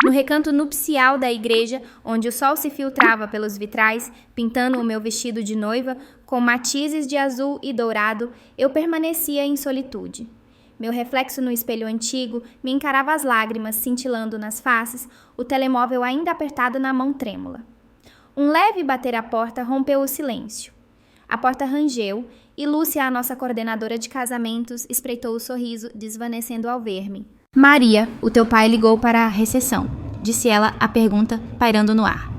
No recanto nupcial da igreja, onde o sol se filtrava pelos vitrais, pintando o meu vestido de noiva com matizes de azul e dourado, eu permanecia em solitude. Meu reflexo no espelho antigo me encarava as lágrimas cintilando nas faces, o telemóvel ainda apertado na mão trêmula. Um leve bater à porta rompeu o silêncio. A porta rangeu e Lúcia, a nossa coordenadora de casamentos, espreitou o sorriso, desvanecendo ao ver-me. Maria, o teu pai ligou para a recepção, disse ela, a pergunta pairando no ar.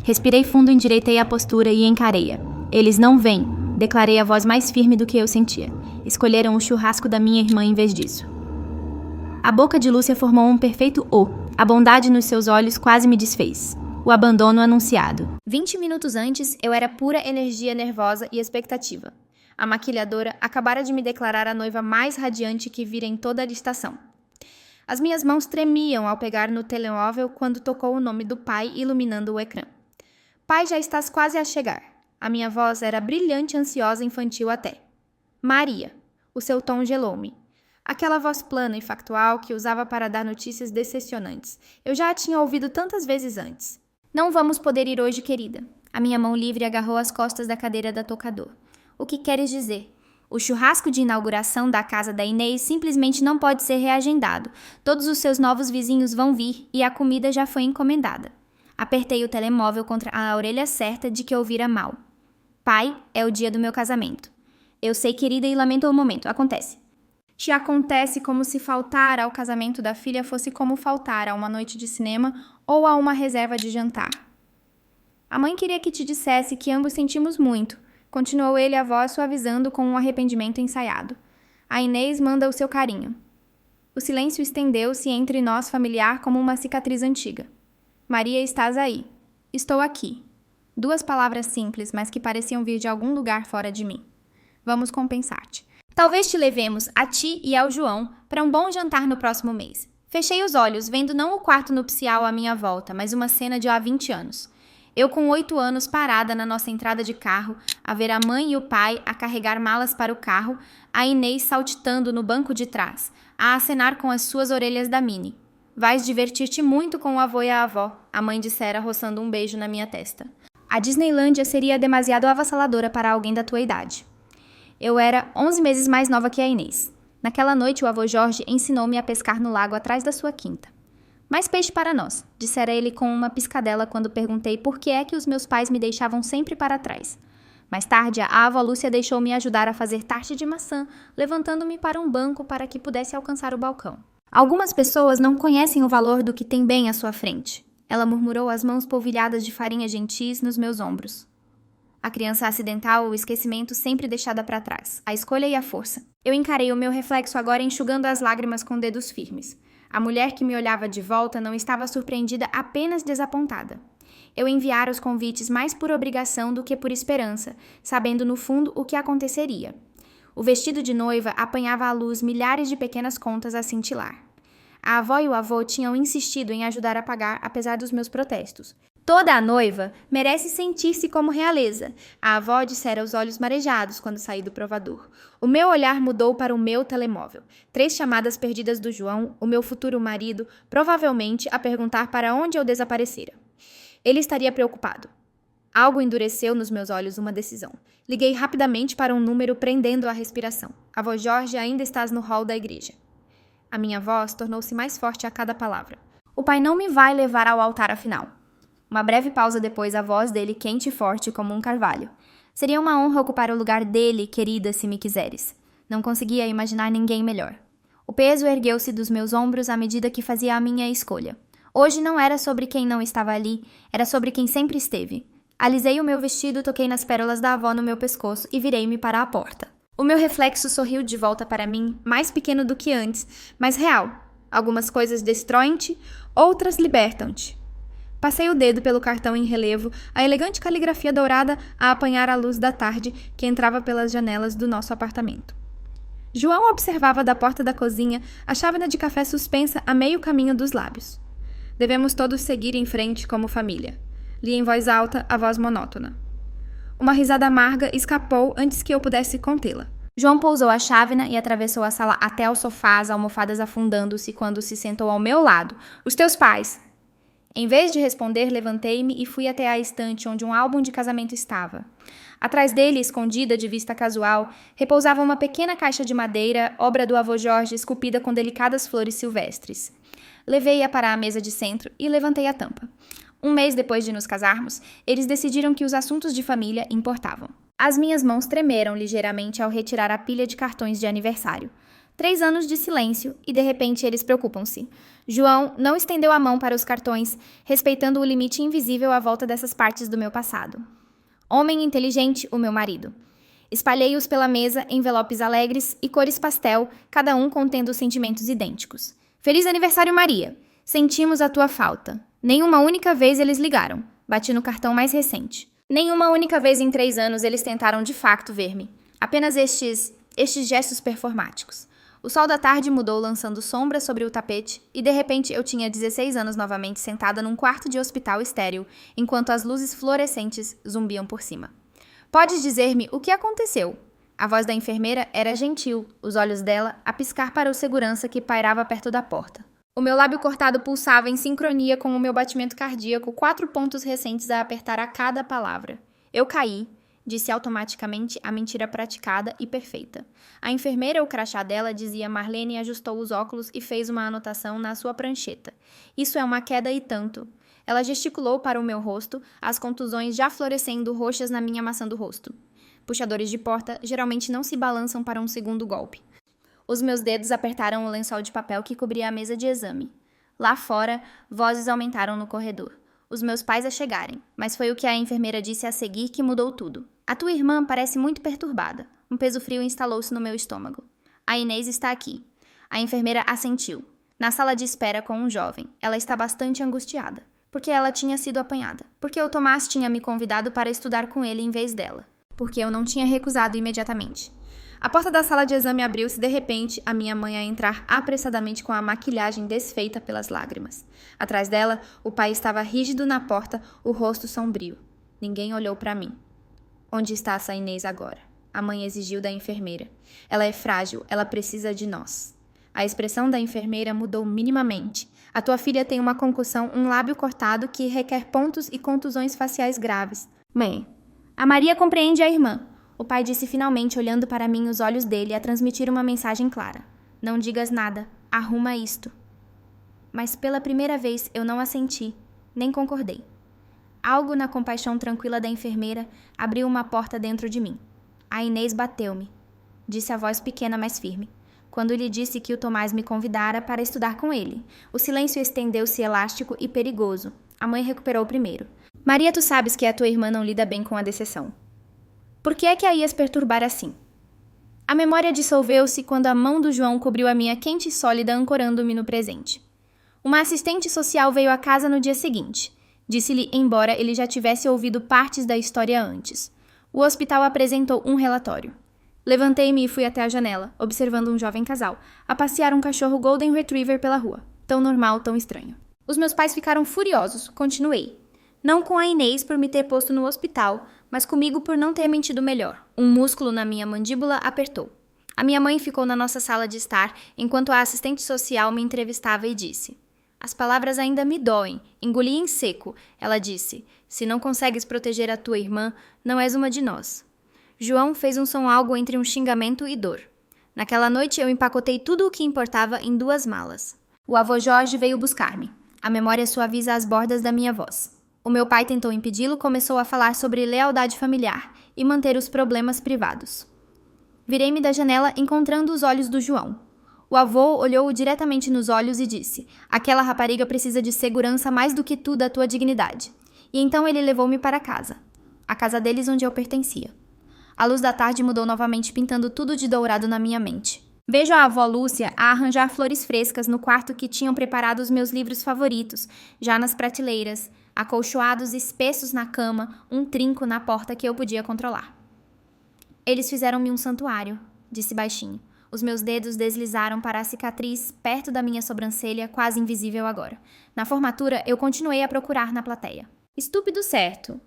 Respirei fundo, endireitei a postura e encarei-a. Eles não vêm, declarei a voz mais firme do que eu sentia. Escolheram o churrasco da minha irmã em vez disso. A boca de Lúcia formou um perfeito O. A bondade nos seus olhos quase me desfez. O abandono anunciado. 20 minutos antes, eu era pura energia nervosa e expectativa. A maquilhadora acabara de me declarar a noiva mais radiante que vira em toda a estação. As minhas mãos tremiam ao pegar no telemóvel quando tocou o nome do pai iluminando o ecrã. Pai, já estás quase a chegar. A minha voz era brilhante, ansiosa, infantil até. Maria. O seu tom gelou-me. Aquela voz plana e factual que usava para dar notícias decepcionantes. Eu já a tinha ouvido tantas vezes antes. Não vamos poder ir hoje, querida. A minha mão livre agarrou as costas da cadeira da tocador. O que queres dizer? O churrasco de inauguração da casa da Inês simplesmente não pode ser reagendado. Todos os seus novos vizinhos vão vir e a comida já foi encomendada. Apertei o telemóvel contra a orelha certa de que ouvira mal. Pai, é o dia do meu casamento. Eu sei, querida, e lamento o momento. Acontece. Te acontece como se faltar ao casamento da filha fosse como faltar a uma noite de cinema ou a uma reserva de jantar. A mãe queria que te dissesse que ambos sentimos muito. Continuou ele, a voz suavizando com um arrependimento ensaiado. A Inês manda o seu carinho. O silêncio estendeu-se entre nós familiar como uma cicatriz antiga. Maria, estás aí. Estou aqui. 2 palavras simples, mas que pareciam vir de algum lugar fora de mim. Vamos compensar-te. Talvez te levemos, a ti e ao João, para um bom jantar no próximo mês. Fechei os olhos, vendo não o quarto nupcial à minha volta, mas uma cena de há 20 anos. Eu com 8 anos parada na nossa entrada de carro, a ver a mãe e o pai a carregar malas para o carro, a Inês saltitando no banco de trás, a acenar com as suas orelhas da Mini. Vais divertir-te muito com o avô e a avó, a mãe dissera roçando um beijo na minha testa. A Disneylândia seria demasiado avassaladora para alguém da tua idade. Eu era 11 meses mais nova que a Inês. Naquela noite o avô Jorge ensinou-me a pescar no lago atrás da sua quinta. Mais peixe para nós, dissera ele com uma piscadela quando perguntei por que é que os meus pais me deixavam sempre para trás. Mais tarde, a avó Lúcia deixou-me ajudar a fazer tarte de maçã, levantando-me para um banco para que pudesse alcançar o balcão. Algumas pessoas não conhecem o valor do que tem bem à sua frente. Ela murmurou, as mãos polvilhadas de farinha gentis nos meus ombros. A criança acidental, o esquecimento sempre deixada para trás, a escolha e a força. Eu encarei o meu reflexo agora enxugando as lágrimas com dedos firmes. A mulher que me olhava de volta não estava surpreendida, apenas desapontada. Eu enviara os convites mais por obrigação do que por esperança, sabendo no fundo o que aconteceria. O vestido de noiva apanhava à luz milhares de pequenas contas a cintilar. A avó e o avô tinham insistido em ajudar a pagar, apesar dos meus protestos. Toda a noiva merece sentir-se como realeza, a avó dissera os olhos marejados quando saí do provador. O meu olhar mudou para o meu telemóvel. 3 chamadas perdidas do João, o meu futuro marido, provavelmente a perguntar para onde eu desaparecera. Ele estaria preocupado. Algo endureceu nos meus olhos uma decisão. Liguei rapidamente para um número prendendo a respiração. Avô Jorge, ainda estás no hall da igreja. A minha voz tornou-se mais forte a cada palavra. O pai não me vai levar ao altar afinal. Uma breve pausa depois, a voz dele quente e forte como um carvalho. Seria uma honra ocupar o lugar dele, querida, se me quiseres. Não conseguia imaginar ninguém melhor. O peso ergueu-se dos meus ombros à medida que fazia a minha escolha. Hoje não era sobre quem não estava ali, era sobre quem sempre esteve. Alisei o meu vestido, toquei nas pérolas da avó no meu pescoço e virei-me para a porta. O meu reflexo sorriu de volta para mim, mais pequeno do que antes, mas real. Algumas coisas destroem-te, outras libertam-te. Passei o dedo pelo cartão em relevo, a elegante caligrafia dourada a apanhar a luz da tarde que entrava pelas janelas do nosso apartamento. João observava da porta da cozinha a chávena de café suspensa a meio caminho dos lábios. Devemos todos seguir em frente como família. Li em voz alta a voz monótona. Uma risada amarga escapou antes que eu pudesse contê-la. João pousou a chávena e atravessou a sala até ao sofá, as almofadas afundando-se quando se sentou ao meu lado. Os teus pais! Em vez de responder, levantei-me e fui até a estante onde um álbum de casamento estava. Atrás dele, escondida de vista casual, repousava uma pequena caixa de madeira, obra do avô Jorge, esculpida com delicadas flores silvestres. Levei-a para a mesa de centro e levantei a tampa. Um mês depois de nos casarmos, eles decidiram que os assuntos de família importavam. As minhas mãos tremeram ligeiramente ao retirar a pilha de cartões de aniversário. 3 anos de silêncio e, de repente, eles preocupam-se. João não estendeu a mão para os cartões, respeitando o limite invisível à volta dessas partes do meu passado. Homem inteligente, o meu marido. Espalhei-os pela mesa, envelopes alegres e cores pastel, cada um contendo sentimentos idênticos. Feliz aniversário, Maria! Sentimos a tua falta. Nenhuma única vez eles ligaram. Bati no cartão mais recente. Nenhuma única vez em 3 anos eles tentaram de facto ver-me. Apenas estes gestos performáticos. O sol da tarde mudou lançando sombras sobre o tapete e de repente eu tinha 16 anos novamente sentada num quarto de hospital estéril, enquanto as luzes fluorescentes zumbiam por cima. Pode dizer-me o que aconteceu? A voz da enfermeira era gentil, os olhos dela a piscar para o segurança que pairava perto da porta. O meu lábio cortado pulsava em sincronia com o meu batimento cardíaco, 4 pontos recentes a apertar a cada palavra. Eu caí. Disse automaticamente a mentira praticada e perfeita. A enfermeira, o crachá dela, dizia Marlene, ajustou os óculos e fez uma anotação na sua prancheta. Isso é uma queda e tanto. Ela gesticulou para o meu rosto, as contusões já florescendo roxas na minha maçã do rosto. Puxadores de porta geralmente não se balançam para um segundo golpe. Os meus dedos apertaram o lençol de papel que cobria a mesa de exame. Lá fora, vozes aumentaram no corredor. Os meus pais a chegarem, mas foi o que a enfermeira disse a seguir que mudou tudo. A tua irmã parece muito perturbada. Um peso frio instalou-se no meu estômago. A Inês está aqui. A enfermeira assentiu. Na sala de espera com um jovem. Ela está bastante angustiada. Porque ela tinha sido apanhada. Porque o Tomás tinha me convidado para estudar com ele em vez dela. Porque eu não tinha recusado imediatamente. A porta da sala de exame abriu-se de repente, a minha mãe a entrar apressadamente com a maquilhagem desfeita pelas lágrimas. Atrás dela, o pai estava rígido na porta, o rosto sombrio. Ninguém olhou para mim. Onde está essa Inês agora? A mãe exigiu da enfermeira. Ela é frágil, ela precisa de nós. A expressão da enfermeira mudou minimamente. A tua filha tem uma concussão, um lábio cortado que requer pontos e contusões faciais graves. Mãe, a Maria compreende a irmã. O pai disse finalmente, olhando para mim os olhos dele, a transmitir uma mensagem clara. Não digas nada. Arruma isto. Mas pela primeira vez eu não assenti, nem concordei. Algo na compaixão tranquila da enfermeira abriu uma porta dentro de mim. A Inês bateu-me, disse a voz pequena, mas firme, quando lhe disse que o Tomás me convidara para estudar com ele. O silêncio estendeu-se elástico e perigoso. A mãe recuperou primeiro. Maria, tu sabes que a tua irmã não lida bem com a decepção. Por que é que a ias perturbar assim? A memória dissolveu-se quando a mão do João cobriu a minha quente e sólida, ancorando-me no presente. Uma assistente social veio à casa no dia seguinte. Disse-lhe, embora ele já tivesse ouvido partes da história antes. O hospital apresentou um relatório. Levantei-me e fui até a janela, observando um jovem casal, a passear um cachorro Golden Retriever pela rua. Tão normal, tão estranho. Os meus pais ficaram furiosos. Continuei. Não com a Inês por me ter posto no hospital, mas comigo por não ter mentido melhor. Um músculo na minha mandíbula apertou. A minha mãe ficou na nossa sala de estar, enquanto a assistente social me entrevistava e disse... As palavras ainda me doem. Engoli em seco. Ela disse, se não consegues proteger a tua irmã, não és uma de nós. João fez um som algo entre um xingamento e dor. Naquela noite eu empacotei tudo o que importava em 2 malas. O avô Jorge veio buscar-me. A memória suaviza as bordas da minha voz. O meu pai tentou impedi-lo, começou a falar sobre lealdade familiar e manter os problemas privados. Virei-me da janela encontrando os olhos do João. O avô olhou-o diretamente nos olhos e disse, aquela rapariga precisa de segurança mais do que tu da tua dignidade. E então ele levou-me para casa. A casa deles onde eu pertencia. A luz da tarde mudou novamente, pintando tudo de dourado na minha mente. Vejo a avó Lúcia a arranjar flores frescas no quarto que tinham preparado os meus livros favoritos, já nas prateleiras, acolchoados espessos na cama, um trinco na porta que eu podia controlar. Eles fizeram-me um santuário, disse baixinho. Os meus dedos deslizaram para a cicatriz perto da minha sobrancelha, quase invisível agora. Na formatura, eu continuei a procurar na plateia. Estúpido certo.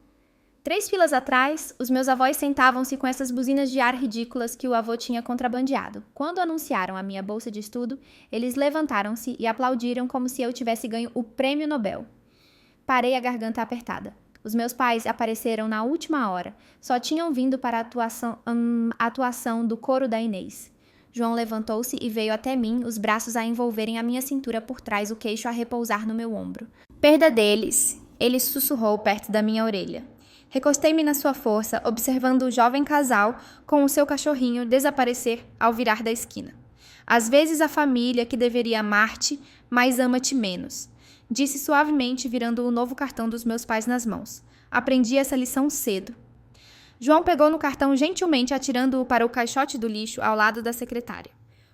3 filas atrás, os meus avós sentavam-se com essas buzinas de ar ridículas que o avô tinha contrabandeado. Quando anunciaram a minha bolsa de estudo, eles levantaram-se e aplaudiram como se eu tivesse ganho o prêmio Nobel. Parei a garganta apertada. Os meus pais apareceram na última hora. Só tinham vindo para a atuação do coro da Inês. João levantou-se e veio até mim, os braços a envolverem a minha cintura por trás, o queixo a repousar no meu ombro. Perda deles, ele sussurrou perto da minha orelha. Recostei-me na sua força, observando o jovem casal com o seu cachorrinho desaparecer ao virar da esquina. Às vezes a família que deveria amar-te, mas ama-te menos. Disse suavemente, virando o novo cartão dos meus pais nas mãos. Aprendi essa lição cedo. João pegou no cartão gentilmente, atirando-o para o caixote do lixo ao lado da secretária.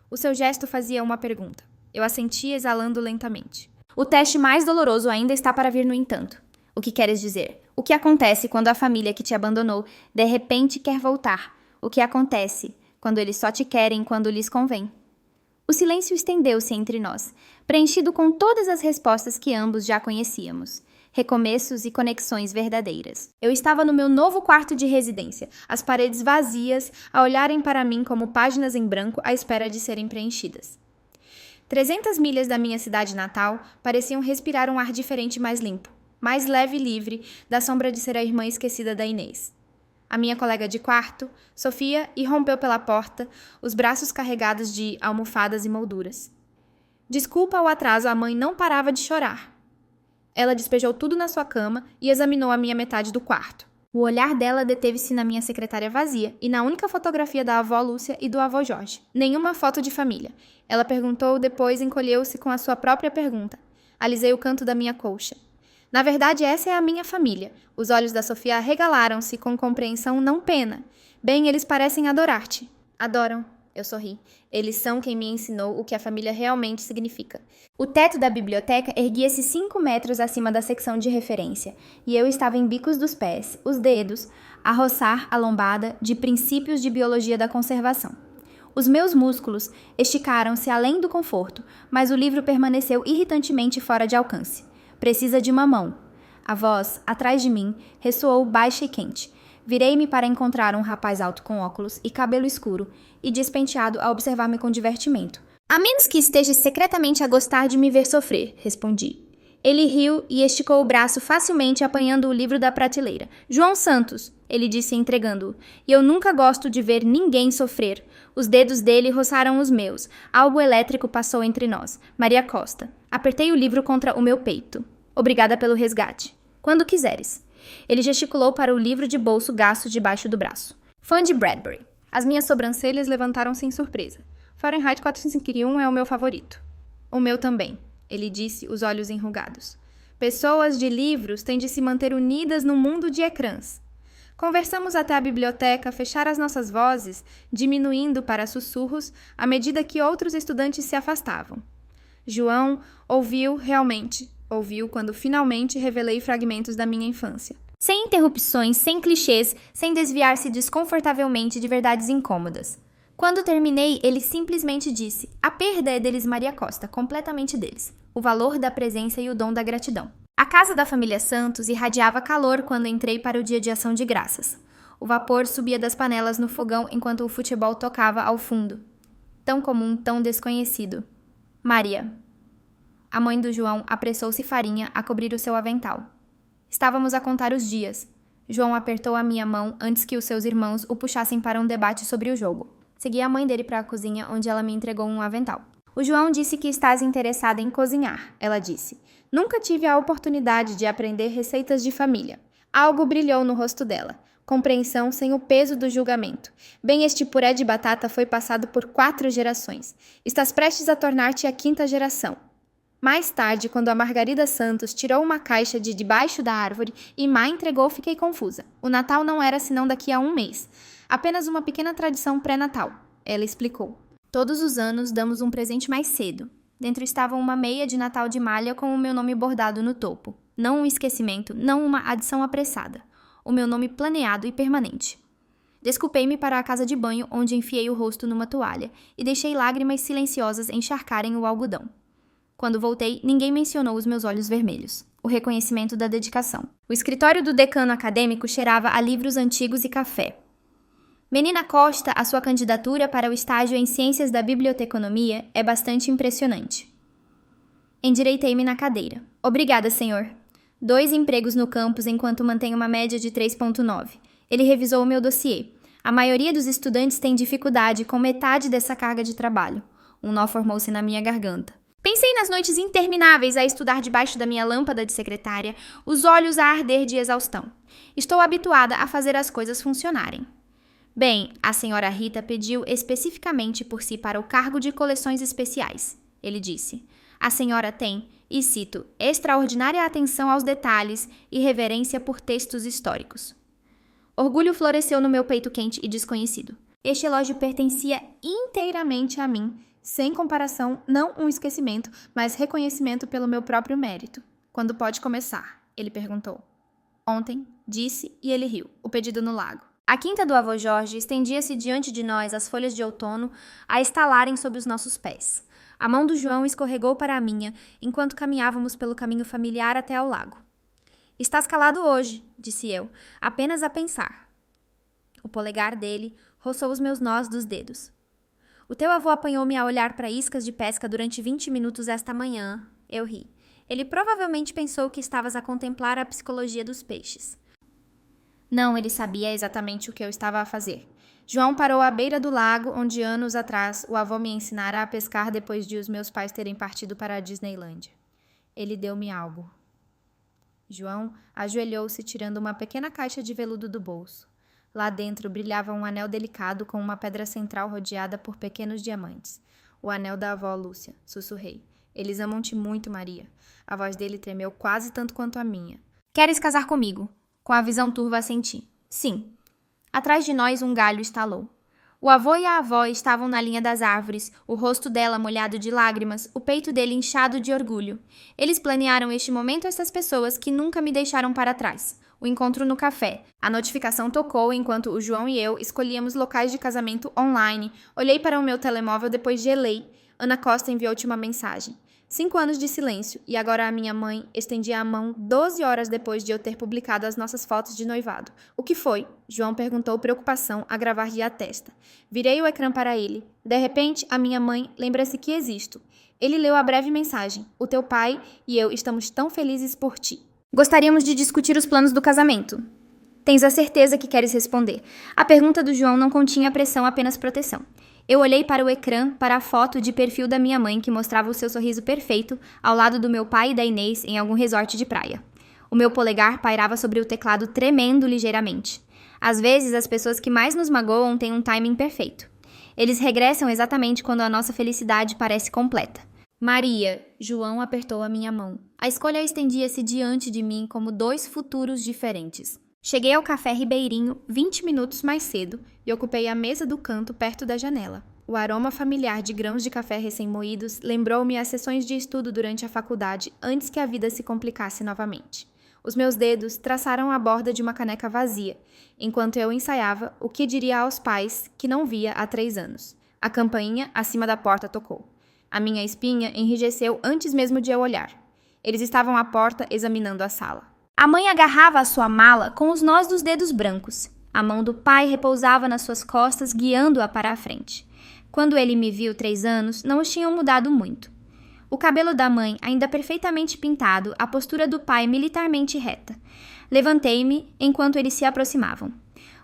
O seu gesto fazia uma pergunta. Eu assenti, exalando lentamente. O teste mais doloroso ainda está para vir, no entanto. O que queres dizer? O que acontece quando a família que te abandonou de repente quer voltar? O que acontece quando eles só te querem quando lhes convém? O silêncio estendeu-se entre nós, preenchido com todas as respostas que ambos já conhecíamos. Recomeços e conexões verdadeiras. Eu estava no meu novo quarto de residência, as paredes vazias, a olharem para mim como páginas em branco à espera de serem preenchidas. 300 milhas da minha cidade natal pareciam respirar um ar diferente e mais limpo, mais leve e livre da sombra de ser a irmã esquecida da Inês. A minha colega de quarto, Sofia, irrompeu pela porta, os braços carregados de almofadas e molduras. Desculpa o atraso, a mãe não parava de chorar. Ela despejou tudo na sua cama e examinou a minha metade do quarto. O olhar dela deteve-se na minha secretária vazia e na única fotografia da avó Lúcia e do avô Jorge. Nenhuma foto de família. Ela perguntou, depois encolheu-se com a sua própria pergunta. Alisei o canto da minha colcha. Na verdade, essa é a minha família. Os olhos da Sofia arregalaram-se com compreensão, não pena. Bem, eles parecem adorar-te. Adoram. Eu sorri. Eles são quem me ensinou o que a família realmente significa. O teto da biblioteca erguia-se 5 metros acima da secção de referência, e eu estava em bicos dos pés, os dedos, a roçar a lombada de princípios de biologia da conservação. Os meus músculos esticaram-se além do conforto, mas o livro permaneceu irritantemente fora de alcance. Precisa de uma mão. A voz, atrás de mim, ressoou baixa e quente. Virei-me para encontrar um rapaz alto com óculos e cabelo escuro e despenteado a observar-me com divertimento. A menos que esteja secretamente a gostar de me ver sofrer, respondi. Ele riu e esticou o braço facilmente, apanhando o livro da prateleira. João Santos, ele disse entregando-o, e eu nunca gosto de ver ninguém sofrer. Os dedos dele roçaram os meus. Algo elétrico passou entre nós. Maria Costa. Apertei o livro contra o meu peito. Obrigada pelo resgate. Quando quiseres. Ele gesticulou para o livro de bolso gasto debaixo do braço. Fã de Bradbury. As minhas sobrancelhas levantaram-se em surpresa. Fahrenheit 451 é o meu favorito. O meu também, ele disse, os olhos enrugados. Pessoas de livros têm de se manter unidas num mundo de ecrãs. Conversamos até a biblioteca fechar as nossas vozes, diminuindo para sussurros à medida que outros estudantes se afastavam. João ouviu realmente. Ouviu quando finalmente revelei fragmentos da minha infância. Sem interrupções, sem clichês, sem desviar-se desconfortavelmente de verdades incômodas. Quando terminei, ele simplesmente disse: a perda é deles, Maria Costa, completamente deles. O valor da presença e o dom da gratidão. A casa da família Santos irradiava calor quando entrei para o dia de ação de graças. O vapor subia das panelas no fogão enquanto o futebol tocava ao fundo. Tão comum, tão desconhecido. Maria. A mãe do João apressou-se farinha a cobrir o seu avental. Estávamos a contar os dias. João apertou a minha mão antes que os seus irmãos o puxassem para um debate sobre o jogo. Segui a mãe dele para a cozinha, onde ela me entregou um avental. O João disse que estás interessada em cozinhar, ela disse. Nunca tive a oportunidade de aprender receitas de família. Algo brilhou no rosto dela. Compreensão sem o peso do julgamento. Bem, este puré de batata foi passado por 4 gerações. Estás prestes a tornar-te a 5ª geração. Mais tarde, quando a Margarida Santos tirou uma caixa de debaixo da árvore e Má entregou, fiquei confusa. O Natal não era senão daqui a 1 mês. Apenas uma pequena tradição pré-natal. Ela explicou. Todos os anos damos um presente mais cedo. Dentro estava uma meia de Natal de malha com o meu nome bordado no topo. Não um esquecimento, não uma adição apressada. O meu nome planeado e permanente. Desculpei-me para a casa de banho, onde enfiei o rosto numa toalha e deixei lágrimas silenciosas encharcarem o algodão. Quando voltei, ninguém mencionou os meus olhos vermelhos. O reconhecimento da dedicação. O escritório do decano acadêmico cheirava a livros antigos e café. Menina Costa, a sua candidatura para o estágio em Ciências da Biblioteconomia é bastante impressionante. Endireitei-me na cadeira. Obrigada, senhor. 2 empregos no campus enquanto mantenho uma média de 3,9. Ele revisou o meu dossiê. A maioria dos estudantes tem dificuldade com metade dessa carga de trabalho. Um nó formou-se na minha garganta. Pensei nas noites intermináveis a estudar debaixo da minha lâmpada de secretária, os olhos a arder de exaustão. Estou habituada a fazer as coisas funcionarem. Bem, a senhora Rita pediu especificamente por si para o cargo de coleções especiais, ele disse. A senhora tem, e cito, extraordinária atenção aos detalhes e reverência por textos históricos. Orgulho floresceu no meu peito quente e desconhecido. Este elogio pertencia inteiramente a mim, sem comparação, não um esquecimento, mas reconhecimento pelo meu próprio mérito. Quando pode começar? Ele perguntou. Ontem, disse, e ele riu, o pedido no lago. A quinta do avô Jorge estendia-se diante de nós as folhas de outono a estalarem sob os nossos pés. A mão do João escorregou para a minha, enquanto caminhávamos pelo caminho familiar até ao lago. Estás calado hoje, disse eu, apenas a pensar. O polegar dele roçou os meus nós dos dedos. O teu avô apanhou-me a olhar para iscas de pesca durante 20 minutos esta manhã. Eu ri. Ele provavelmente pensou que estavas a contemplar a psicologia dos peixes. Não, ele sabia exatamente o que eu estava a fazer. João parou à beira do lago, onde anos atrás o avô me ensinara a pescar depois de os meus pais terem partido para a Disneylândia. Ele deu-me algo. João ajoelhou-se tirando uma pequena caixa de veludo do bolso. Lá dentro brilhava um anel delicado com uma pedra central rodeada por pequenos diamantes. O anel da avó Lúcia, sussurrei. Eles amam-te muito, Maria. A voz dele tremeu quase tanto quanto a minha. Queres casar comigo? Com a visão turva assenti. Sim. Atrás de nós um galho estalou. O avô e a avó estavam na linha das árvores, o rosto dela molhado de lágrimas, o peito dele inchado de orgulho. Eles planearam este momento essas pessoas que nunca me deixaram para trás. O encontro no café. A notificação tocou enquanto o João e eu escolhíamos locais de casamento online. Olhei para o meu telemóvel, depois gelei. Ana Costa enviou-te uma mensagem. 5 anos de silêncio, e agora a minha mãe estendia a mão 12 horas depois de eu ter publicado as nossas fotos de noivado. O que foi? João perguntou, preocupação a gravar-lhe a testa. Virei o ecrã para ele. De repente, a minha mãe lembra-se que existo. Ele leu a breve mensagem. O teu pai e eu estamos tão felizes por ti. Gostaríamos de discutir os planos do casamento. Tens a certeza que queres responder? A pergunta do João não continha pressão, apenas proteção. Eu olhei para o ecrã, para a foto de perfil da minha mãe que mostrava o seu sorriso perfeito ao lado do meu pai e da Inês em algum resort de praia. O meu polegar pairava sobre o teclado tremendo ligeiramente. Às vezes, as pessoas que mais nos magoam têm um timing perfeito. Eles regressam exatamente quando a nossa felicidade parece completa. Maria, João apertou a minha mão. A escolha estendia-se diante de mim como 2 futuros diferentes. Cheguei ao café Ribeirinho 20 minutos mais cedo e ocupei a mesa do canto perto da janela. O aroma familiar de grãos de café recém-moídos lembrou-me as sessões de estudo durante a faculdade antes que a vida se complicasse novamente. Os meus dedos traçaram a borda de uma caneca vazia, enquanto eu ensaiava o que diria aos pais que não via há 3 anos. A campainha acima da porta tocou. A minha espinha enrijeceu antes mesmo de eu olhar. Eles estavam à porta examinando a sala. A mãe agarrava a sua mala com os nós dos dedos brancos. A mão do pai repousava nas suas costas, guiando-a para a frente. Quando ele me viu 3 anos, não os tinham mudado muito. O cabelo da mãe ainda perfeitamente pintado, a postura do pai militarmente reta. Levantei-me enquanto eles se aproximavam.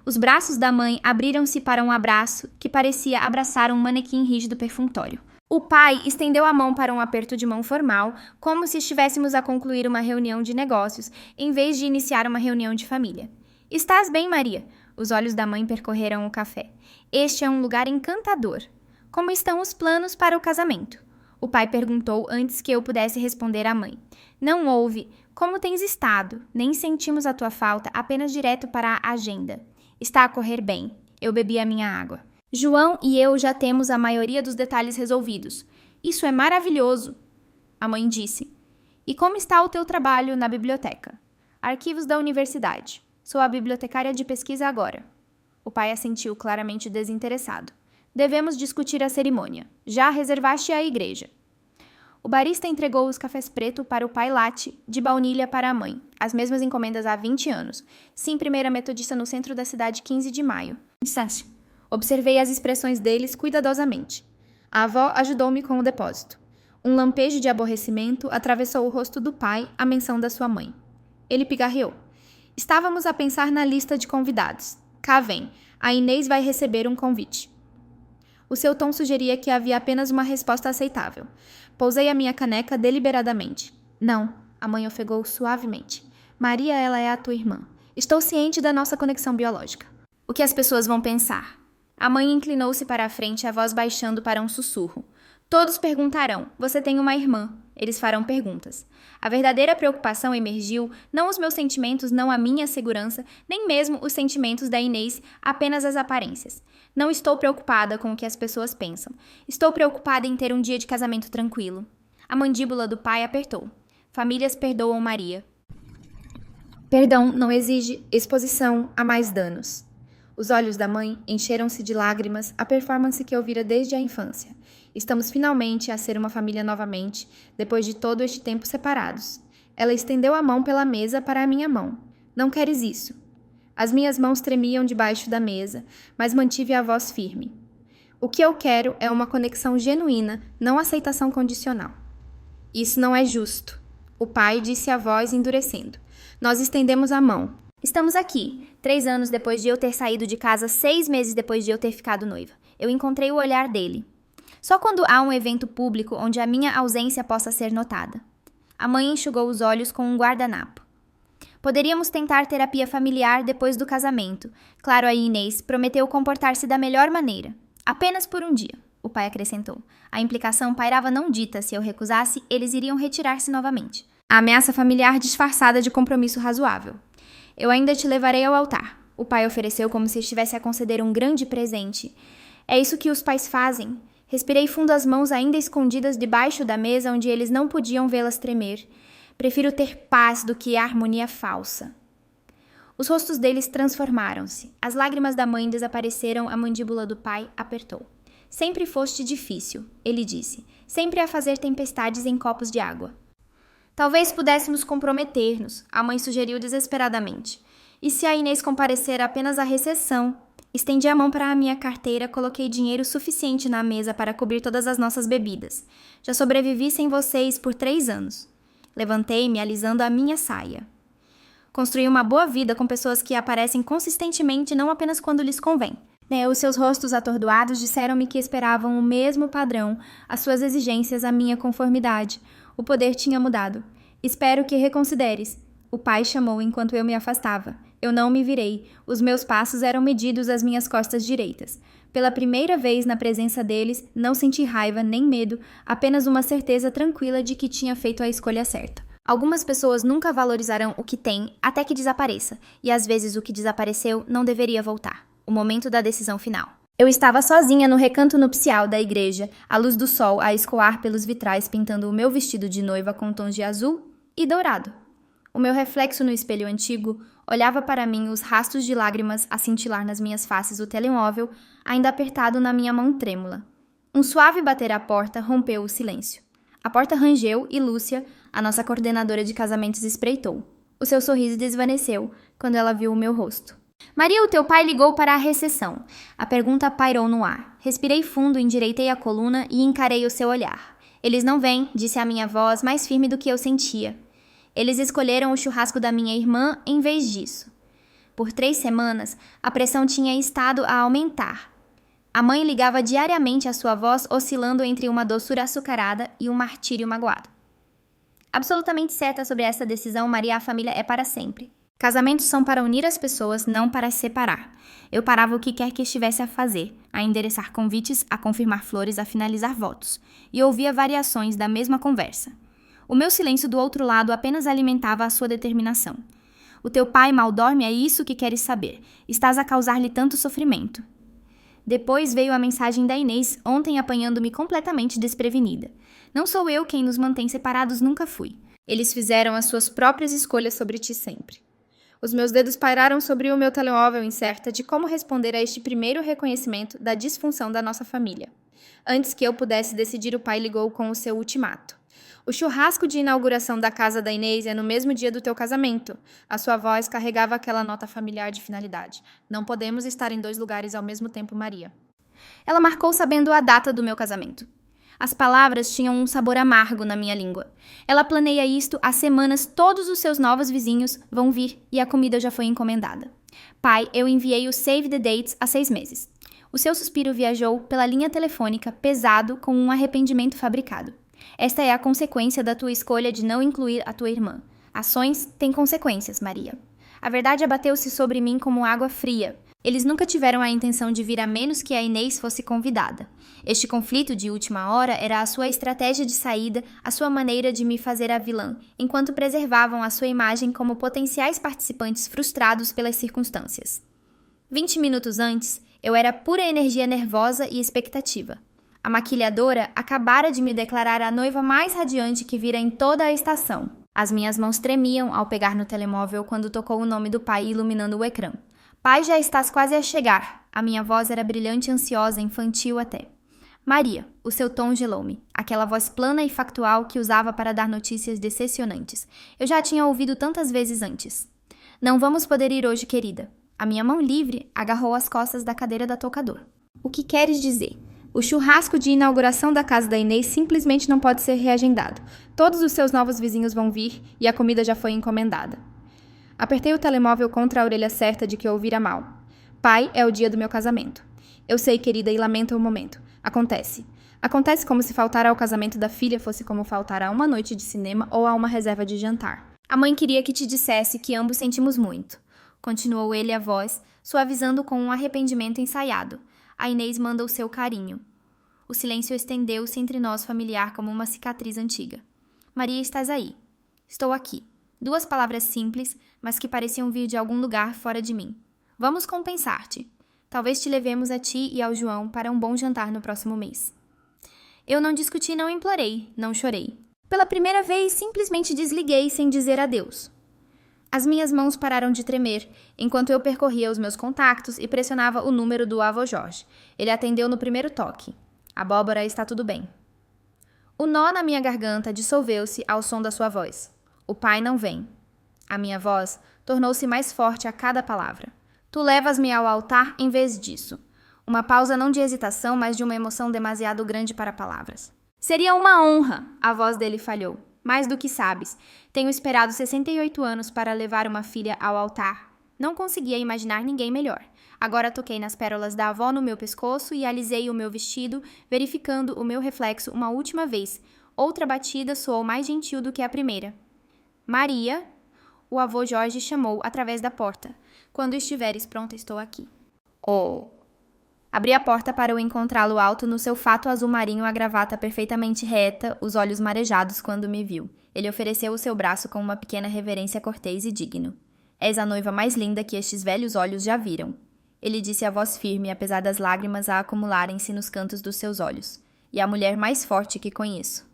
Os braços da mãe abriram-se para um abraço que parecia abraçar um manequim rígido perfunctório. O pai estendeu a mão para um aperto de mão formal, como se estivéssemos a concluir uma reunião de negócios, em vez de iniciar uma reunião de família. Estás bem, Maria? Os olhos da mãe percorreram o café. Este é um lugar encantador. Como estão os planos para o casamento? O pai perguntou antes que eu pudesse responder à mãe. Não houve. Como tens estado? Nem sentimos a tua falta, apenas direto para a agenda. Está a correr bem. Eu bebi a minha água. João e eu já temos a maioria dos detalhes resolvidos. Isso é maravilhoso, a mãe disse. E como está o teu trabalho na biblioteca? Arquivos da universidade. Sou a bibliotecária de pesquisa agora. O pai assentiu claramente desinteressado. Devemos discutir a cerimônia. Já reservaste a igreja. O barista entregou os cafés preto para o pai latte, de baunilha para a mãe. As mesmas encomendas há 20 anos. Sim, primeira metodista no centro da cidade, 15 de maio. Disseste. Observei as expressões deles cuidadosamente. A avó ajudou-me com o depósito. Um lampejo de aborrecimento atravessou o rosto do pai à menção da sua mãe. Ele pigarreou. Estávamos a pensar na lista de convidados. Cá vem. A Inês vai receber um convite. O seu tom sugeria que havia apenas uma resposta aceitável. Pousei a minha caneca deliberadamente. Não, a mãe ofegou suavemente. Maria, ela é a tua irmã. Estou ciente da nossa conexão biológica. O que as pessoas vão pensar? A mãe inclinou-se para a frente, a voz baixando para um sussurro. Todos perguntarão, você tem uma irmã. Eles farão perguntas. A verdadeira preocupação emergiu, não os meus sentimentos, não a minha segurança, nem mesmo os sentimentos da Inês, apenas as aparências. Não estou preocupada com o que as pessoas pensam. Estou preocupada em ter um dia de casamento tranquilo. A mandíbula do pai apertou. Famílias perdoam Maria. Perdão não exige exposição a mais danos. Os olhos da mãe encheram-se de lágrimas, a performance que eu vira desde a infância. Estamos finalmente a ser uma família novamente, depois de todo este tempo separados. Ela estendeu a mão pela mesa para a minha mão. Não queres isso? As minhas mãos tremiam debaixo da mesa, mas mantive a voz firme. O que eu quero é uma conexão genuína, não aceitação condicional. Isso não é justo. O pai disse a voz endurecendo. Nós estendemos a mão. Estamos aqui, 3 anos depois de eu ter saído de casa, 6 meses depois de eu ter ficado noiva. Eu encontrei o olhar dele. Só quando há um evento público onde a minha ausência possa ser notada. A mãe enxugou os olhos com um guardanapo. Poderíamos tentar terapia familiar depois do casamento. Claro, a Inês prometeu comportar-se da melhor maneira. Apenas por um dia, o pai acrescentou. A implicação pairava não dita. Se eu recusasse, eles iriam retirar-se novamente. A ameaça familiar disfarçada de compromisso razoável. Eu ainda te levarei ao altar. O pai ofereceu como se estivesse a conceder um grande presente. É isso que os pais fazem. Respirei fundo as mãos ainda escondidas debaixo da mesa onde eles não podiam vê-las tremer. Prefiro ter paz do que harmonia falsa. Os rostos deles transformaram-se. As lágrimas da mãe desapareceram, a mandíbula do pai apertou. Sempre foste difícil, ele disse. Sempre a fazer tempestades em copos de água. Talvez pudéssemos comprometer-nos, a mãe sugeriu desesperadamente. E se a Inês comparecer apenas à recepção? Estendi a mão para a minha carteira, coloquei dinheiro suficiente na mesa para cobrir todas as nossas bebidas. Já sobrevivi sem vocês por 3 anos. Levantei-me, alisando a minha saia. Construí uma boa vida com pessoas que aparecem consistentemente, não apenas quando lhes convém. Os seus rostos atordoados disseram-me que esperavam o mesmo padrão, as suas exigências, a minha conformidade. O poder tinha mudado. Espero que reconsideres. O pai chamou enquanto eu me afastava. Eu não me virei. Os meus passos eram medidos às minhas costas direitas. Pela primeira vez na presença deles, não senti raiva nem medo, apenas uma certeza tranquila de que tinha feito a escolha certa. Algumas pessoas nunca valorizarão o que têm até que desapareça, e às vezes o que desapareceu não deveria voltar. O momento da decisão final. Eu estava sozinha no recanto nupcial da igreja, a luz do sol a escoar pelos vitrais pintando o meu vestido de noiva com tons de azul e dourado. O meu reflexo no espelho antigo olhava para mim, os rastros de lágrimas a cintilar nas minhas faces, o telemóvel ainda apertado na minha mão trêmula. Um suave bater à porta rompeu o silêncio. A porta rangeu e Lúcia, a nossa coordenadora de casamentos, espreitou. O seu sorriso desvaneceu quando ela viu o meu rosto. Maria, o teu pai ligou para a recepção. A pergunta pairou no ar. Respirei fundo, endireitei a coluna e encarei o seu olhar. Eles não vêm, disse a minha voz, mais firme do que eu sentia. Eles escolheram o churrasco da minha irmã em vez disso. Por 3 semanas, a pressão tinha estado a aumentar. A mãe ligava diariamente, a sua voz oscilando entre uma doçura açucarada e um martírio magoado. Absolutamente certa sobre essa decisão, Maria, a família é para sempre. Casamentos são para unir as pessoas, não para as separar. Eu parava o que quer que estivesse a fazer, a endereçar convites, a confirmar flores, a finalizar votos, e ouvia variações da mesma conversa. O meu silêncio do outro lado apenas alimentava a sua determinação. O teu pai mal dorme, é isso que queres saber. Estás a causar-lhe tanto sofrimento. Depois veio a mensagem da Inês, ontem apanhando-me completamente desprevenida. Não sou eu quem nos mantém separados, nunca fui. Eles fizeram as suas próprias escolhas sobre ti sempre. Os meus dedos pairaram sobre o meu telemóvel incerta de como responder a este primeiro reconhecimento da disfunção da nossa família. Antes que eu pudesse decidir, o pai ligou com o seu ultimato. O churrasco de inauguração da casa da Inês é no mesmo dia do teu casamento. A sua voz carregava aquela nota familiar de finalidade. Não podemos estar em 2 lugares ao mesmo tempo, Maria. Ela marcou sabendo a data do meu casamento. As palavras tinham um sabor amargo na minha língua. Ela planeia isto há semanas, todos os seus novos vizinhos vão vir e a comida já foi encomendada. Pai, eu enviei o Save the Dates há 6 meses. O seu suspiro viajou pela linha telefônica, pesado, com um arrependimento fabricado. Esta é a consequência da tua escolha de não incluir a tua irmã. Ações têm consequências, Maria. A verdade abateu-se sobre mim como água fria. Eles nunca tiveram a intenção de vir a menos que a Inês fosse convidada. Este conflito de última hora era a sua estratégia de saída, a sua maneira de me fazer a vilã, enquanto preservavam a sua imagem como potenciais participantes frustrados pelas circunstâncias. 20 minutos antes, eu era pura energia nervosa e expectativa. A maquilhadora acabara de me declarar a noiva mais radiante que vira em toda a estação. As minhas mãos tremiam ao pegar no telemóvel quando tocou o nome do pai iluminando o ecrã. Pai, já estás quase a chegar. A minha voz era brilhante, ansiosa, infantil até. Maria, o seu tom gelou-me. Aquela voz plana e factual que usava para dar notícias decepcionantes. Eu já tinha ouvido tantas vezes antes. Não vamos poder ir hoje, querida. A minha mão livre agarrou as costas da cadeira da toucadora. O que queres dizer? O churrasco de inauguração da casa da Inês simplesmente não pode ser reagendado. Todos os seus novos vizinhos vão vir e a comida já foi encomendada. Apertei o telemóvel contra a orelha certa de que ouvira mal. Pai, é o dia do meu casamento. Eu sei, querida, e lamento o momento. Acontece. Acontece como se faltar ao casamento da filha fosse como faltar a uma noite de cinema ou a uma reserva de jantar. A mãe queria que te dissesse que ambos sentimos muito. Continuou ele a voz, suavizando com um arrependimento ensaiado. A Inês manda o seu carinho. O silêncio estendeu-se entre nós familiar como uma cicatriz antiga. Maria, estás aí. Estou aqui. 2 palavras simples, mas que pareciam vir de algum lugar fora de mim. Vamos compensar-te. Talvez te levemos a ti e ao João para um bom jantar no próximo mês. Eu não discuti, não implorei, não chorei. Pela primeira vez, simplesmente desliguei sem dizer adeus. As minhas mãos pararam de tremer, enquanto eu percorria os meus contactos e pressionava o número do avô Jorge. Ele atendeu no primeiro toque. Abóbora, está tudo bem. O nó na minha garganta dissolveu-se ao som da sua voz. O pai não vem. A minha voz tornou-se mais forte a cada palavra. Tu levas-me ao altar em vez disso. Uma pausa não de hesitação, mas de uma emoção demasiado grande para palavras. Seria uma honra, a voz dele falhou. Mais do que sabes. Tenho esperado 68 anos para levar uma filha ao altar. Não conseguia imaginar ninguém melhor. Agora toquei nas pérolas da avó no meu pescoço e alisei o meu vestido, verificando o meu reflexo uma última vez. Outra batida soou mais gentil do que a primeira. Maria, o avô Jorge chamou através da porta. Quando estiveres pronta, estou aqui. Oh! Abri a porta para o encontrá-lo alto no seu fato azul marinho, a gravata perfeitamente reta, os olhos marejados quando me viu. Ele ofereceu o seu braço com uma pequena reverência cortês e digno. És a noiva mais linda que estes velhos olhos já viram. Ele disse a voz firme, apesar das lágrimas a acumularem-se nos cantos dos seus olhos. E a mulher mais forte que conheço.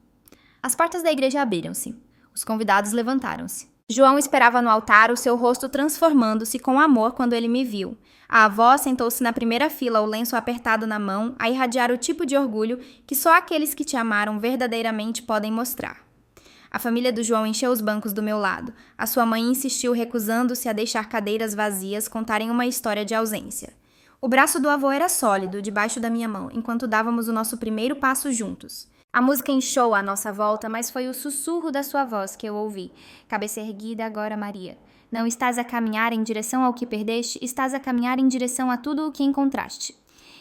As portas da igreja abriram-se. Os convidados levantaram-se. João esperava no altar, o seu rosto transformando-se com amor quando ele me viu. A avó sentou-se na primeira fila, o lenço apertado na mão, a irradiar o tipo de orgulho que só aqueles que te amaram verdadeiramente podem mostrar. A família do João encheu os bancos do meu lado. A sua mãe insistiu, recusando-se a deixar cadeiras vazias contarem uma história de ausência. O braço do avô era sólido, debaixo da minha mão, enquanto dávamos o nosso primeiro passo juntos. A música inchou à nossa volta, mas foi o sussurro da sua voz que eu ouvi. Cabeça erguida agora, Maria. Não estás a caminhar em direção ao que perdeste, estás a caminhar em direção a tudo o que encontraste.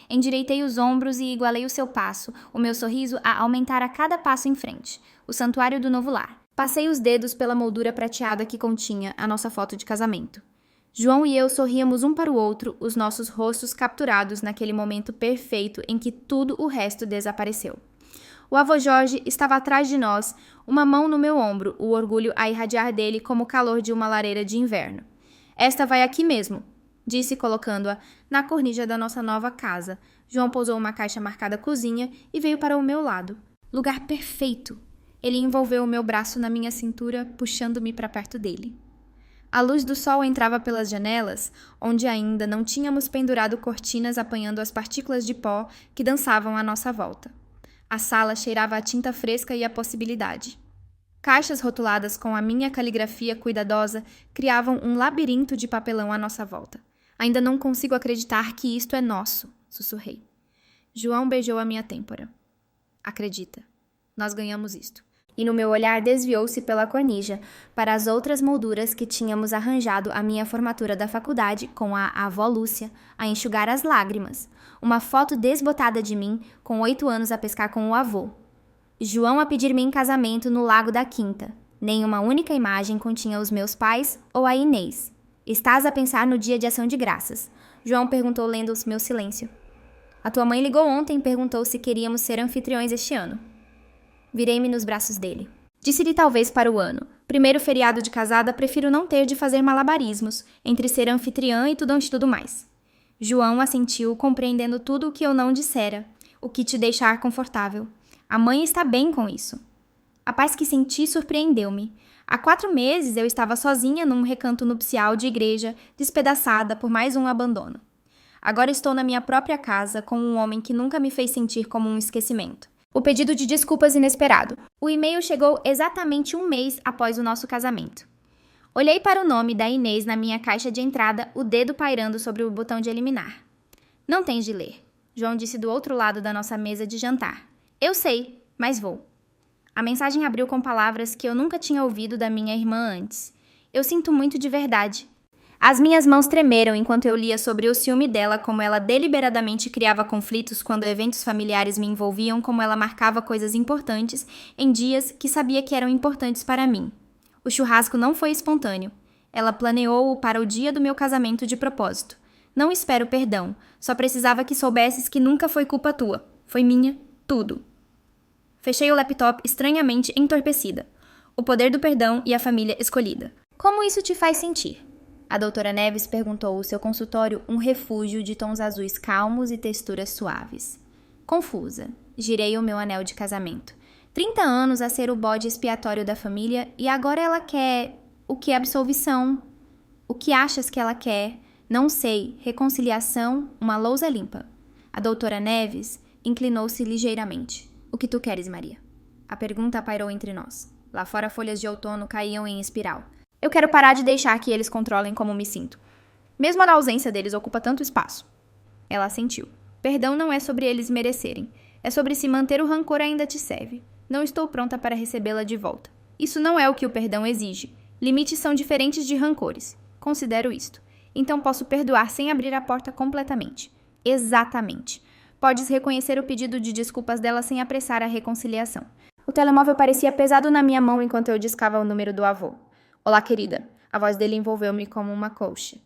Endireitei os ombros e igualei o seu passo, o meu sorriso a aumentar a cada passo em frente. O santuário do novo lar. Passei os dedos pela moldura prateada que continha a nossa foto de casamento. João e eu sorríamos um para o outro, os nossos rostos capturados naquele momento perfeito em que tudo o resto desapareceu. O avô Jorge estava atrás de nós, uma mão no meu ombro, o orgulho a irradiar dele como o calor de uma lareira de inverno. Esta vai aqui mesmo, disse colocando-a na cornija da nossa nova casa. João pousou uma caixa marcada cozinha e veio para o meu lado. Lugar perfeito. Ele envolveu o meu braço na minha cintura, puxando-me para perto dele. A luz do sol entrava pelas janelas, onde ainda não tínhamos pendurado cortinas apanhando as partículas de pó que dançavam à nossa volta. A sala cheirava a tinta fresca e a possibilidade. Caixas rotuladas com a minha caligrafia cuidadosa criavam um labirinto de papelão à nossa volta. Ainda não consigo acreditar que isto é nosso, sussurrei. João beijou a minha têmpora. Acredita, nós ganhamos isto. E no meu olhar desviou-se pela cornija para as outras molduras que tínhamos arranjado à minha formatura da faculdade com a avó Lúcia a enxugar as lágrimas. Uma foto desbotada de mim, com 8 anos a pescar com o avô. João a pedir-me em casamento no Lago da Quinta. Nenhuma única imagem continha os meus pais ou a Inês. Estás a pensar no dia de ação de graças? João perguntou lendo o meu silêncio. A tua mãe ligou ontem e perguntou se queríamos ser anfitriões este ano. Virei-me nos braços dele. Disse-lhe talvez para o ano. Primeiro feriado de casada, prefiro não ter de fazer malabarismos entre ser anfitriã e tudo mais. João assentiu, compreendendo tudo o que eu não dissera, o que te deixar confortável. A mãe está bem com isso. A paz que senti surpreendeu-me. Há 4 meses eu estava sozinha num recanto nupcial de igreja, despedaçada por mais um abandono. Agora estou na minha própria casa com um homem que nunca me fez sentir como um esquecimento. O pedido de desculpas inesperado. O e-mail chegou exatamente 1 mês após o nosso casamento. Olhei para o nome da Inês na minha caixa de entrada, o dedo pairando sobre o botão de eliminar. Não tens de ler, João disse do outro lado da nossa mesa de jantar. Eu sei, mas vou. A mensagem abriu com palavras que eu nunca tinha ouvido da minha irmã antes. Eu sinto muito de verdade. As minhas mãos tremeram enquanto eu lia sobre o ciúme dela, como ela deliberadamente criava conflitos quando eventos familiares me envolviam, como ela marcava coisas importantes em dias que sabia que eram importantes para mim. O churrasco não foi espontâneo. Ela planeou-o para o dia do meu casamento de propósito. Não espero perdão, só precisava que soubesses que nunca foi culpa tua. Foi minha, tudo. Fechei o laptop estranhamente entorpecida. O poder do perdão e a família escolhida. Como isso te faz sentir? A doutora Neves perguntou o seu consultório, um refúgio de tons azuis calmos e texturas suaves. Confusa, girei o meu anel de casamento. 30 anos a ser o bode expiatório da família e agora ela quer... O que é absolvição? O que achas que ela quer? Não sei. Reconciliação? Uma lousa limpa. A doutora Neves inclinou-se ligeiramente. O que tu queres, Maria? A pergunta pairou entre nós. Lá fora folhas de outono caíam em espiral. Eu quero parar de deixar que eles controlem como me sinto. Mesmo a ausência deles ocupa tanto espaço. Ela assentiu. Perdão não é sobre eles merecerem. É sobre se manter o rancor ainda te serve. Não estou pronta para recebê-la de volta. Isso não é o que o perdão exige. Limites são diferentes de rancores. Considero isto. Então posso perdoar sem abrir a porta completamente. Exatamente. Podes reconhecer o pedido de desculpas dela sem apressar a reconciliação. O telemóvel parecia pesado na minha mão enquanto eu discava o número do avô. Olá, querida. A voz dele envolveu-me como uma colcha.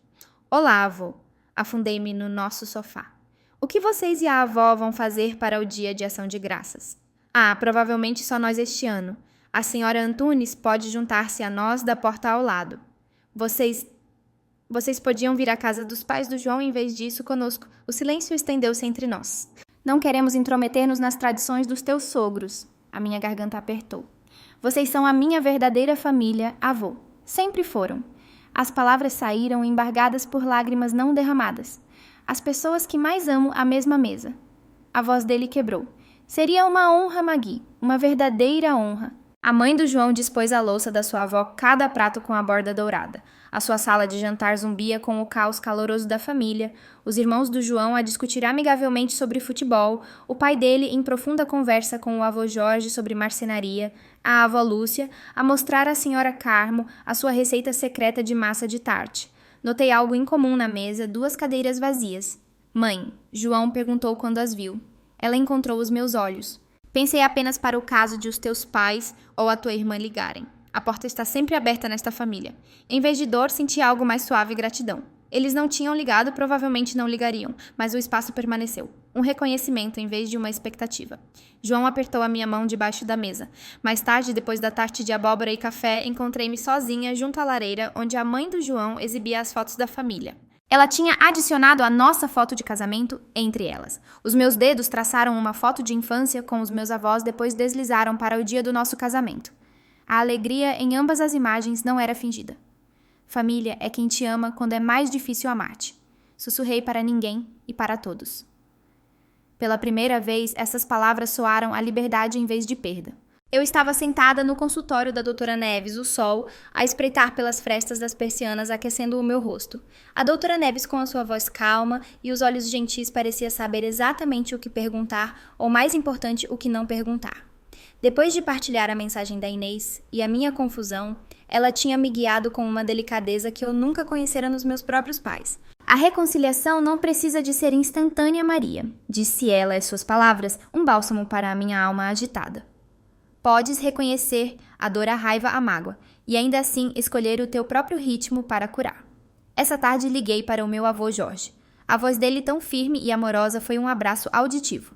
Olá, avô. Afundei-me no nosso sofá. O que vocês e a avó vão fazer para o dia de ação de graças? Ah, provavelmente só nós este ano. A senhora Antunes pode juntar-se a nós da porta ao lado. Vocês podiam vir à casa dos pais do João em vez disso conosco. O silêncio estendeu-se entre nós. Não queremos intrometer-nos nas tradições dos teus sogros. A minha garganta apertou. Vocês são a minha verdadeira família, avô. Sempre foram. As palavras saíram embargadas por lágrimas não derramadas. As pessoas que mais amo à mesma mesa. A voz dele quebrou. Seria uma honra, Magui. Uma verdadeira honra. A mãe do João dispôs a louça da sua avó, cada prato com a borda dourada. A sua sala de jantar zumbia com o caos caloroso da família, os irmãos do João a discutir amigavelmente sobre futebol, o pai dele em profunda conversa com o avô Jorge sobre marcenaria, a avó Lúcia a mostrar à senhora Carmo a sua receita secreta de massa de tarte. Notei algo incomum na mesa, 2 cadeiras vazias. Mãe, João perguntou quando as viu. Ela encontrou os meus olhos. Pensei apenas para o caso de os teus pais ou a tua irmã ligarem. A porta está sempre aberta nesta família. Em vez de dor, senti algo mais suave e gratidão. Eles não tinham ligado, provavelmente não ligariam, mas o espaço permaneceu. Um reconhecimento em vez de uma expectativa. João apertou a minha mão debaixo da mesa. Mais tarde, depois da tarte de abóbora e café, encontrei-me sozinha junto à lareira, onde a mãe do João exibia as fotos da família. Ela tinha adicionado a nossa foto de casamento entre elas. Os meus dedos traçaram uma foto de infância com os meus avós, depois deslizaram para o dia do nosso casamento. A alegria em ambas as imagens não era fingida. Família é quem te ama quando é mais difícil amar-te. Sussurrei para ninguém e para todos. Pela primeira vez, essas palavras soaram a liberdade em vez de perda. Eu estava sentada no consultório da doutora Neves, o sol, a espreitar pelas frestas das persianas, aquecendo o meu rosto. A doutora Neves, com a sua voz calma e os olhos gentis, parecia saber exatamente o que perguntar, ou mais importante, o que não perguntar. Depois de partilhar a mensagem da Inês e a minha confusão, ela tinha me guiado com uma delicadeza que eu nunca conhecera nos meus próprios pais. A reconciliação não precisa de ser instantânea, Maria, disse ela as suas palavras, um bálsamo para a minha alma agitada. Podes reconhecer a dor, a raiva, a mágoa, e ainda assim escolher o teu próprio ritmo para curar. Essa tarde liguei para o meu avô Jorge. A voz dele tão firme e amorosa foi um abraço auditivo.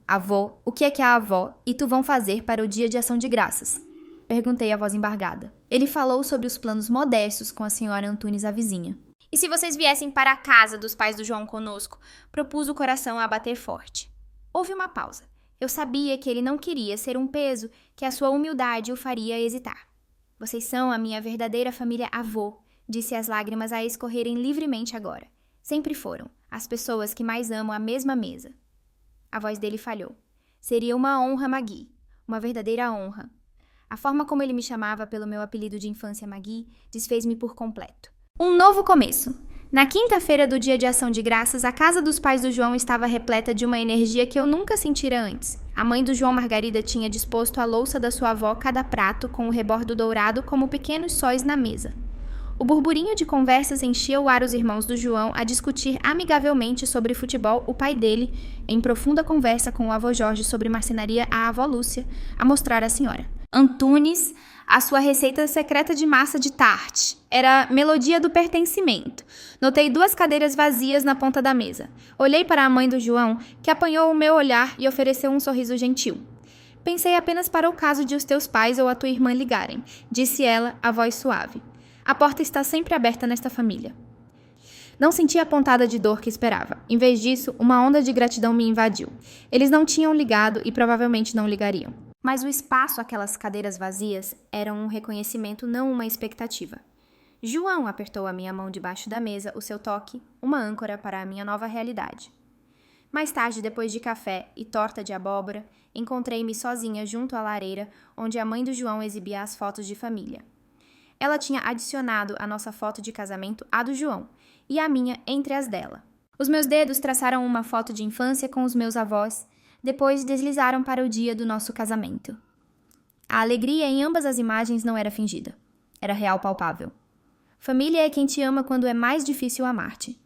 Avô, o que é que a avó e tu vão fazer para o dia de ação de graças? Perguntei a voz embargada. Ele falou sobre os planos modestos com a senhora Antunes, a vizinha. E se vocês viessem para a casa dos pais do João conosco? Propus o coração a bater forte. Houve uma pausa. Eu sabia que ele não queria ser um peso, que a sua humildade o faria hesitar. Vocês são a minha verdadeira família avô, disse as lágrimas a escorrerem livremente agora. Sempre foram, as pessoas que mais amo à mesma mesa. A voz dele falhou. Seria uma honra, Magui. Uma verdadeira honra. A forma como ele me chamava pelo meu apelido de infância Magui desfez-me por completo. Um novo começo. Na quinta-feira do dia de ação de graças, a casa dos pais do João estava repleta de uma energia que eu nunca sentira antes. A mãe do João, Margarida, tinha disposto à louça da sua avó cada prato com o rebordo dourado como pequenos sóis na mesa. O burburinho de conversas enchia o ar os irmãos do João a discutir amigavelmente sobre futebol, o pai dele, em profunda conversa com o avô Jorge sobre marcenaria, a avó Lúcia, a mostrar à senhora Antunes a sua receita secreta de massa de tarte. Era melodia do pertencimento. Notei 2 cadeiras vazias na ponta da mesa. Olhei para a mãe do João, que apanhou o meu olhar e ofereceu um sorriso gentil. Pensei apenas para o caso de os teus pais ou a tua irmã ligarem, disse ela, a voz suave. A porta está sempre aberta nesta família. Não senti a pontada de dor que esperava. Em vez disso, uma onda de gratidão me invadiu. Eles não tinham ligado e provavelmente não ligariam. Mas o espaço, aquelas cadeiras vazias, eram um reconhecimento, não uma expectativa. João apertou a minha mão debaixo da mesa, o seu toque, uma âncora para a minha nova realidade. Mais tarde, depois de café e torta de abóbora, encontrei-me sozinha junto à lareira, onde a mãe do João exibia as fotos de família. Ela tinha adicionado a nossa foto de casamento à do João, e a minha entre as dela. Os meus dedos traçaram uma foto de infância com os meus avós, depois deslizaram para o dia do nosso casamento. A alegria em ambas as imagens não era fingida. Era real, palpável. Família é quem te ama quando é mais difícil amar-te.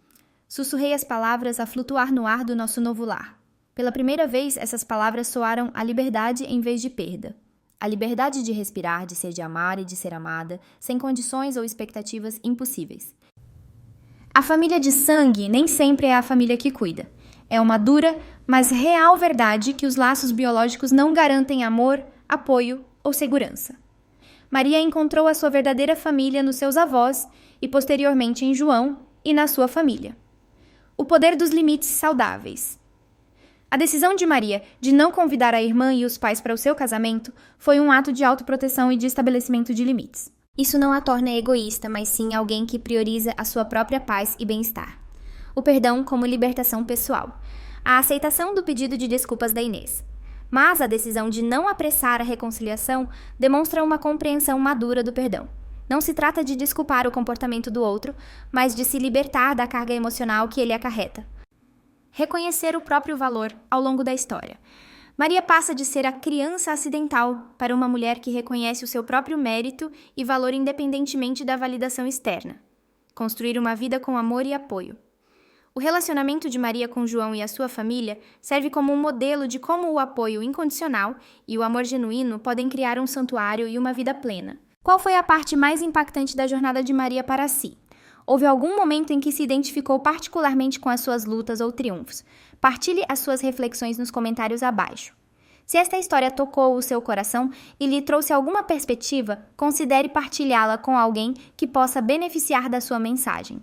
Sussurrei as palavras a flutuar no ar do nosso novo lar. Pela primeira vez, essas palavras soaram a liberdade em vez de perda. A liberdade de respirar, de ser de amar e de ser amada, sem condições ou expectativas impossíveis. A família de sangue nem sempre é a família que cuida. É uma dura, mas real verdade que os laços biológicos não garantem amor, apoio ou segurança. Maria encontrou a sua verdadeira família nos seus avós e posteriormente em João e na sua família. O poder dos limites saudáveis. A decisão de Maria de não convidar a irmã e os pais para o seu casamento foi um ato de autoproteção e de estabelecimento de limites. Isso não a torna egoísta, mas sim alguém que prioriza a sua própria paz e bem-estar. O perdão como libertação pessoal. A aceitação do pedido de desculpas da Inês. Mas a decisão de não apressar a reconciliação demonstra uma compreensão madura do perdão. Não se trata de desculpar o comportamento do outro, mas de se libertar da carga emocional que ele acarreta. Reconhecer o próprio valor ao longo da história. Maria passa de ser a criança acidental para uma mulher que reconhece o seu próprio mérito e valor independentemente da validação externa. Construir uma vida com amor e apoio. O relacionamento de Maria com João e a sua família serve como um modelo de como o apoio incondicional e o amor genuíno podem criar um santuário e uma vida plena. Qual foi a parte mais impactante da jornada de Maria para si? Houve algum momento em que se identificou particularmente com as suas lutas ou triunfos? Partilhe as suas reflexões nos comentários abaixo. Se esta história tocou o seu coração e lhe trouxe alguma perspectiva, considere partilhá-la com alguém que possa beneficiar da sua mensagem.